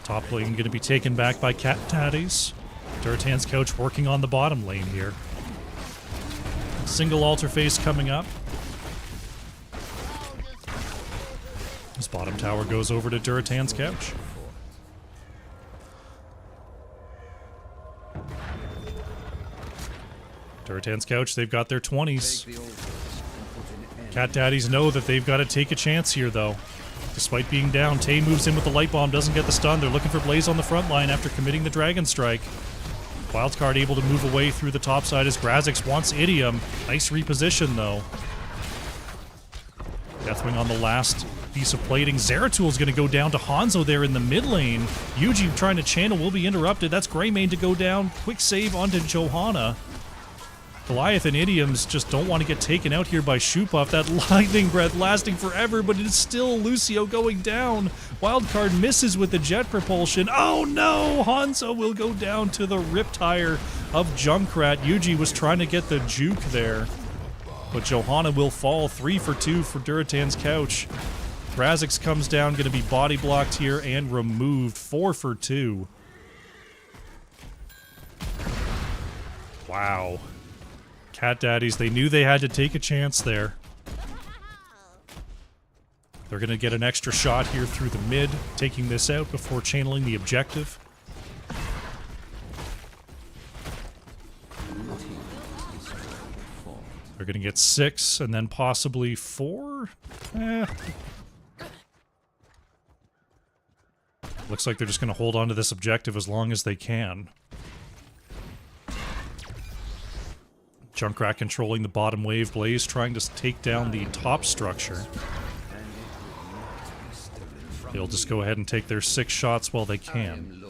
Top lane going to be taken back by Cat Daddies. Durotan's couch working on the bottom lane here. Single altar phase coming up. This bottom tower goes over to Durotan's couch. Durotan's couch, they've got their 20s. Cat Daddies know that they've got to take a chance here, though. Despite being down, Tay moves in with the light bomb, doesn't get the stun. They're looking for Blaze on the front line after committing the Dragon Strike. Wildcard able to move away through the top side as Grazix wants Idiom. Nice reposition, though. Deathwing on the last piece of plating. Zeratul going to go down to Hanzo there in the mid lane. Yuji trying to channel will be interrupted. That's Greymane to go down. Quick save onto Johanna. Goliath and Idioms just don't want to get taken out here by Shoopuf. That lightning breath lasting forever, but it's still Lucio going down. Wildcard misses with the jet propulsion. Oh no! Hanzo will go down to the Riptire of Junkrat. Yuji was trying to get the juke there, but Johanna will fall. 3 for 2 for Durotan's Couch. Grazix comes down, going to be body blocked here and removed. 4 for 2. Wow. Cat Daddies, they knew they had to take a chance there. They're going to get an extra shot here through the mid, taking this out before channeling the objective. They're going to get 6 and then possibly 4. Looks like they're just going to hold on to this objective as long as they can. Junkrat controlling the bottom wave. Blaze trying to take down the top structure. They'll just go ahead and take their 6 shots while they can.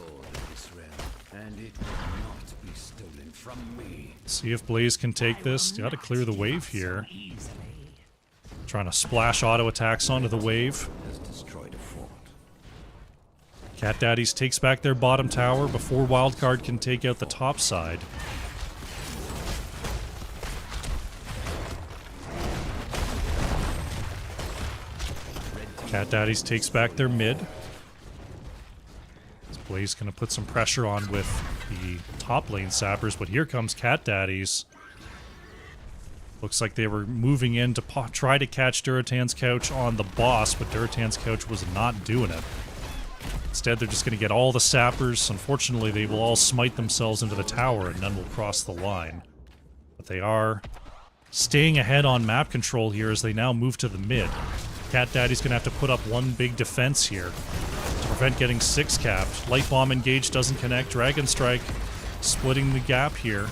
See if Blaze can take this. Gotta clear the wave here. Trying to splash auto attacks onto the wave. Cat Daddies takes back their bottom tower before Wildcard can take out the top side. Cat Daddies takes back their mid. Blaze gonna put some pressure on with the top lane sappers, but here comes Cat Daddies. Looks like they were moving in to try to catch Durotan's Couch on the boss, but Durotan's Couch was not doing it. Instead, they're just gonna get all the sappers. Unfortunately, they will all smite themselves into the tower and none will cross the line. But they are staying ahead on map control here as they now move to the mid. Cat Daddy's gonna have to put up one big defense here to prevent getting 6 capped. Light Bomb engaged, doesn't connect. Dragon Strike splitting the gap here.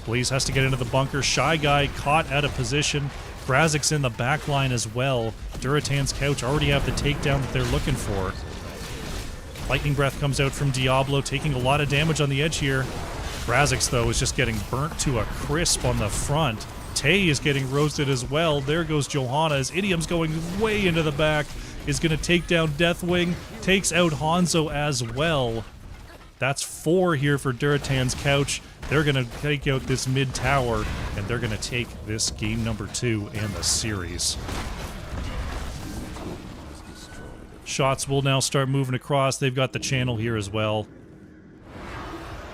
Blaze has to get into the bunker. Shy Guy caught out of position. Grazix in the back line as well. Durotan's Couch already have the takedown that they're looking for. Lightning Breath comes out from Diablo, taking a lot of damage on the edge here. Grazix, though, is just getting burnt to a crisp on the front. Tay is getting roasted as well. There goes Johanna as Idiom's going way into the back. Is going to take down Deathwing. Takes out Hanzo as well. That's 4 here for Durotan's Couch. They're going to take out this mid tower, and they're going to take this game number 2 in the series. Shots will now start moving across. They've got the channel here as well.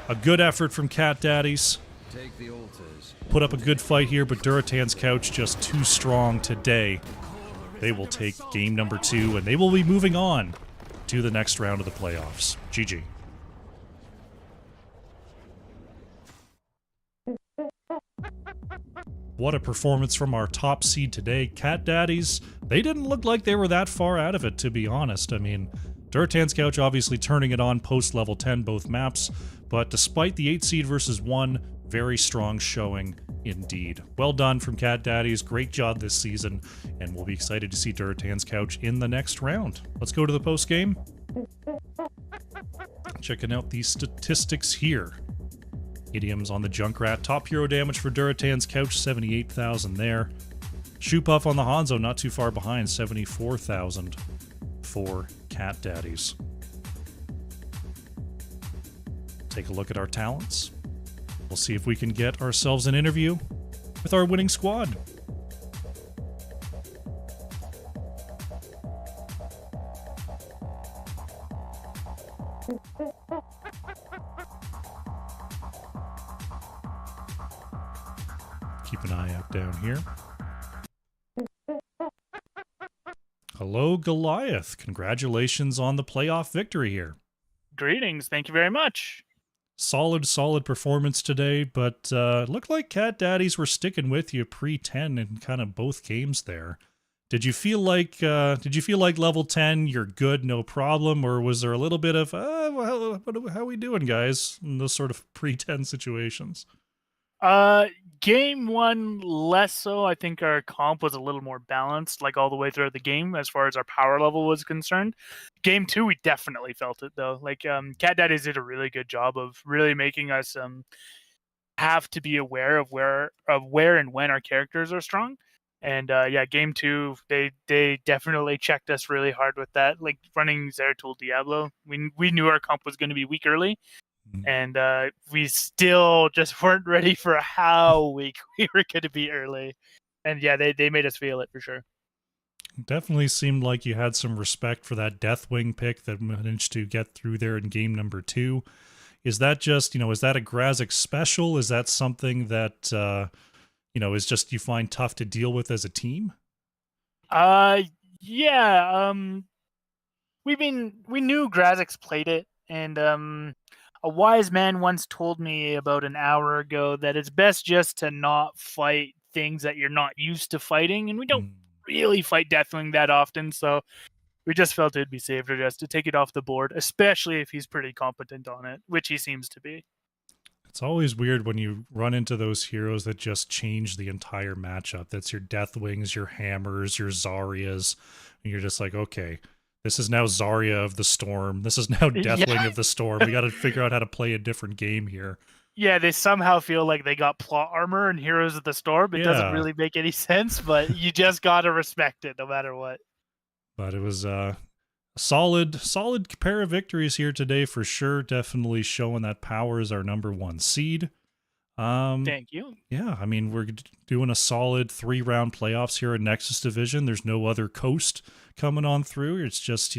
A good effort from Cat Daddies. Take the altars. Put up a good fight here, but Durotan's Couch just too strong today. They will take game number 2, and they will be moving on to the next round of the playoffs. GG. What a performance from our top seed today. Cat Daddies, they didn't look like they were that far out of it, to be honest. I mean, Durotan's Couch obviously turning it on post level 10 both maps, but despite the 8 seed versus 1, very strong showing indeed. Well done from Cat Daddies. Great job this season, and we'll be excited to see Durotan's Couch in the next round. Let's go to the post game. Checking out these statistics here. Idioms on the Junkrat. Top hero damage for Durotan's Couch, 78,000 there. Shoopuf on the Hanzo, not too far behind, 74,000 for Cat Daddies. Take a look at our talents. We'll see if we can get ourselves an interview with our winning squad. Keep an eye out down here. Hello, Goliath. Congratulations on the playoff victory here. Greetings. Thank you very much. Solid performance today, but it looked like Cat Daddies were sticking with you pre-10 in kind of both games there. Did you feel like level 10 you're good, no problem, or was there a little bit of well, how we doing, guys, in those sort of pre-10 situations? Uh, Game one less so. I think our comp was a little more balanced, like all the way throughout the game, as far as our power level was concerned. Game two, we definitely felt it though. Like, Cat Daddies did a really good job of really making us have to be aware of where and when our characters are strong. And yeah, game two, they definitely checked us really hard with that. Like running Zeratul Diablo, we knew our comp was going to be weak early, and we still just weren't ready for how weak we were going to be early. And yeah, they made us feel it for sure. Definitely seemed like you had some respect for that Deathwing pick that managed to get through there in game number 2. Is that just, is that a Grazik special? Is that something that, is just you find tough to deal with as a team? Yeah. We knew Grazix played it, and a wise man once told me about an hour ago that it's best just to not fight things that you're not used to fighting, and we don't really fight Deathwing that often, so we just felt it'd be safer just to take it off the board, especially if he's pretty competent on it, which he seems to be. It's always weird when you run into those heroes that just change the entire matchup. That's your Deathwings, your Hammers, your Zaryas, and you're just like, okay, this is now Zarya of the Storm. This is now Deathwing of the Storm. We got to figure out how to play a different game here. Yeah, they somehow feel like they got plot armor and Heroes of the Storm. It doesn't really make any sense, but you just got to respect it no matter what. But it was a solid pair of victories here today for sure. Definitely showing that Power is our number 1 seed. Thank you. Yeah, I mean, we're doing a solid 3-round playoffs here in Nexus Division. There's no other coast coming on through. It's just,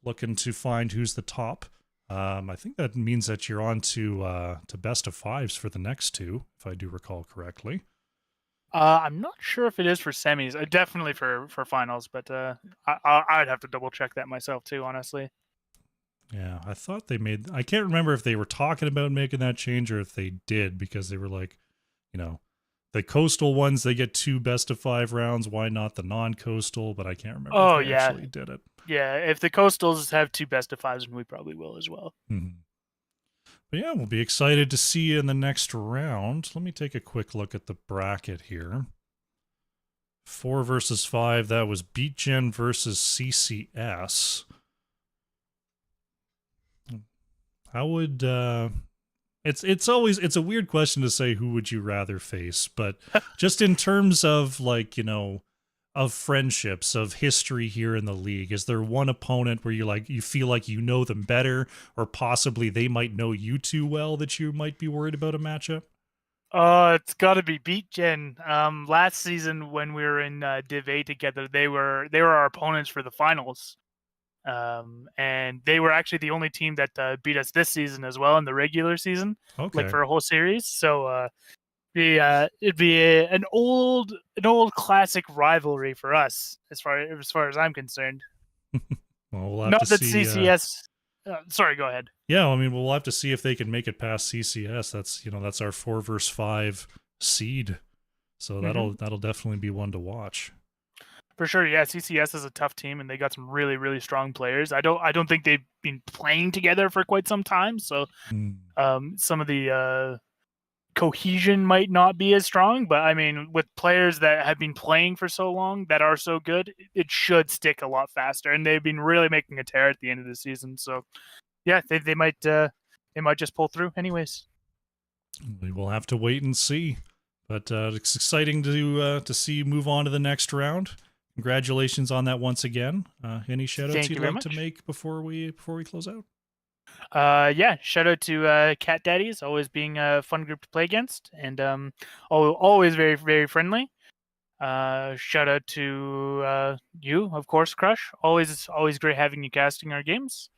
looking to find who's the top. I think that means that you're on to best of 5s for the next 2, if I do recall correctly. I'm not sure if it is for semis. Definitely for finals, but I'd have to double check that myself too, honestly. Yeah, I thought they made... I can't remember if they were talking about making that change or if they did, because they were like, the coastal ones, they get 2 best of 5 rounds. Why not the non-coastal? But I can't remember if they actually did it. Yeah, if the coastals have 2 best of 5s, then we probably will as well. Mm-hmm. But yeah, we'll be excited to see you in the next round. Let me take a quick look at the bracket here. 4 versus 5, that was BeatGen versus CCS. How would it's a weird question to say who would you rather face, but just in terms of of friendships, of history here in the league, is there one opponent where you feel like you know them better, or possibly they might know you too well that you might be worried about a matchup? It's got to be BeatGen. Last season when we were in Div A together, they were our opponents for the finals. And they were actually the only team that beat us this season as well in the regular season, like for a whole series. So it'd be an old classic rivalry for us as far as I'm concerned. Well, we'll have Not to that see, CCS. Sorry, go ahead. Yeah, I mean, we'll have to see if they can make it past CCS. That's our 4 versus 5 seed, so that'll definitely be one to watch. For sure, yeah. CCS is a tough team, and they got some really, really strong players. I don't think they've been playing together for quite some time, so some of the cohesion might not be as strong. But I mean, with players that have been playing for so long that are so good, it should stick a lot faster. And they've been really making a tear at the end of the season. So yeah, they might just pull through, anyways. We will have to wait and see. But it's exciting to see you move on to the next round. Congratulations on that once again. Any shout-outs you'd like to make before we close out? Yeah, shout out to Cat Daddies, always being a fun group to play against, and always very, very friendly. Shout out to you, of course, Krush. Always great having you casting our games.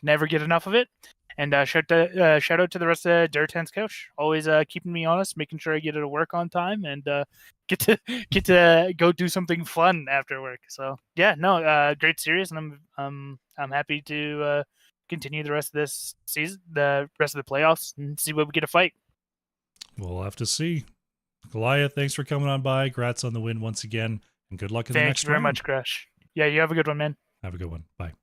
Never get enough of it. And shout out to the rest of Durotan's couch. Always keeping me honest, making sure I get to work on time, and get to go do something fun after work. So yeah, no, great series, and I'm happy to continue the rest of this season, the rest of the playoffs, and see what we get to fight. We'll have to see. Goliath, thanks for coming on by. Congrats on the win once again, and good luck in the next Thanks very round. much, Krush. Yeah, you have a good one, man. Have a good one. Bye.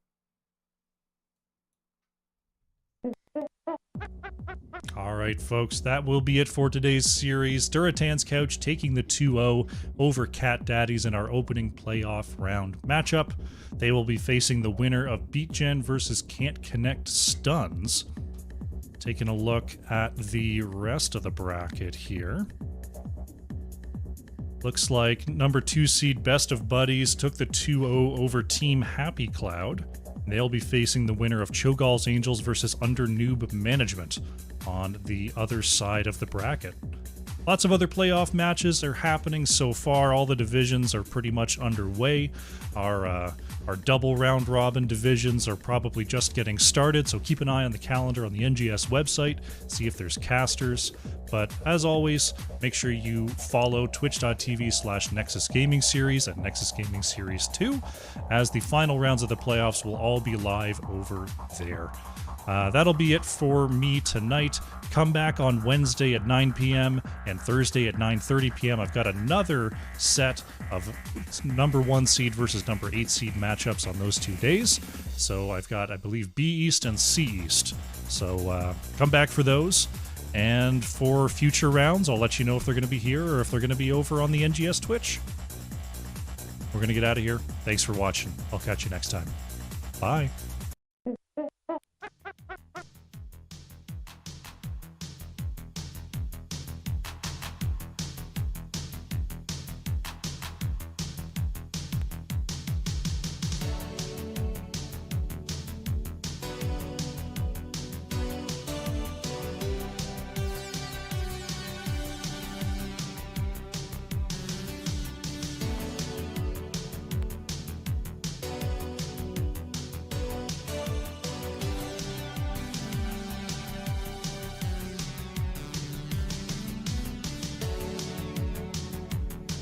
All right, folks, that will be it for today's series. Durotan's Couch taking the 2-0 over Cat Daddies in our opening playoff round matchup. They will be facing the winner of BeatGen versus Can't Connect Stuns. Taking a look at the rest of the bracket here. Looks like number 2 seed Best of Buddies took the 2-0 over Team Happy Cloud. They'll be facing the winner of Cho'Gall's Angels versus Under Noob Management on the other side of the bracket. Lots of other playoff matches are happening so far. All the divisions are pretty much underway. Our double round robin divisions are probably just getting started, so keep an eye on the calendar on the NGS website, see if there's casters. But as always, make sure you follow twitch.tv/Nexus Gaming Series and Nexus Gaming Series 2, as the final rounds of the playoffs will all be live over there. That'll be it for me tonight. Come back on Wednesday at 9 p.m. and Thursday at 9:30 p.m. I've got another set of number 1 seed versus number 8 seed matchups on those 2 days. So I've got, I believe, B East and C East. So come back for those. And for future rounds, I'll let you know if they're going to be here or if they're going to be over on the NGS Twitch. We're going to get out of here. Thanks for watching. I'll catch you next time. Bye.